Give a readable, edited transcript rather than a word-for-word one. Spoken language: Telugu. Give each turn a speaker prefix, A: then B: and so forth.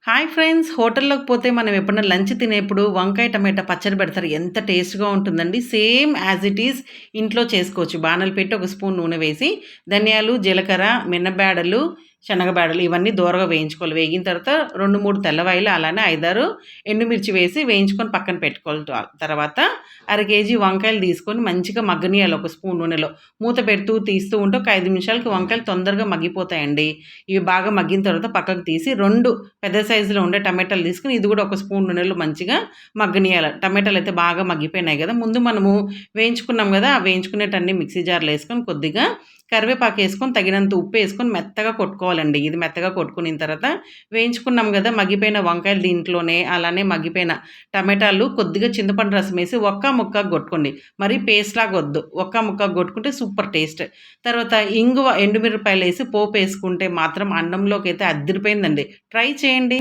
A: Hi friends! హోటల్‌లోకి పోతే మనం ఎప్పుడన్నా లంచ్ తినేప్పుడు వంకాయ, టమాటా పచ్చడి పెడతారు. ఎంత టేస్ట్‌గా ఉంటుందండి. సేమ్ యాజ్ ఇట్ ఈజ్ ఇంట్లో చేసుకోవచ్చు. బాణలు పెట్టి ఒక స్పూన్ నూనె వేసి, ధనియాలు, జీలకర్ర, మినపబేడలు, శనగబేడలు ఇవన్నీ దోరగా వేయించుకోవాలి. వేగిన తర్వాత 2, 3 తెల్లవాయిలు అలానే 5, 6 ఎండుమిర్చి వేసి వేయించుకొని పక్కన పెట్టుకోవాలి. తర్వాత అర కేజీ వంకాయలు తీసుకొని మంచిగా మగ్గనియాలి ఒక స్పూన్ నూనెలో. మూత పెడుతూ, తీస్తూ ఉంటే ఒక 5 నిమిషాలకి వంకాయలు తొందరగా మగ్గిపోతాయండి. ఇవి బాగా మగ్గిన తర్వాత పక్కకు తీసి 2 పెద్ద సైజులో ఉండే టమాటాలు తీసుకొని ఇది కూడా ఒక స్పూన్ నూనెలో మంచిగా మగ్గనియాలి. టమాటాలు అయితే బాగా మగ్గిపోయినాయి కదా! ముందు మనము వేయించుకున్నాం కదా! ఆ వేయించుకునేటన్నీ మిక్సీ జార్‌లో ఏసుకొని కొద్దిగా కరివేపాకేసుకొని తగినంత ఉప్పేసుకొని మెత్తగా కొట్టుకోవాలండి. ఇది మెత్తగా కొట్టుకునిన తర్వాత వేయించుకున్నాం గదా! మగ్గిపోయిన వంకాయలు దీంట్లోనే అలానే మగ్గిపోయిన టమాటాలు కొద్దిగా చింతపండు రసం ఏసి ఒక్క ముక్కగా కొట్టుకోండి. మరీ పేస్ట్‌లాగా వద్దు. ఒక్క ముక్కగా కొట్టుకుంటే సూపర్ టేస్ట్. తర్వాత ఇంగువ, ఎండుమిరపకాయలేసి పోపేసుకుంటే మాత్రం అన్నంలోకైతే అద్దిరిపోయిందండి. ట్రై చేయండి.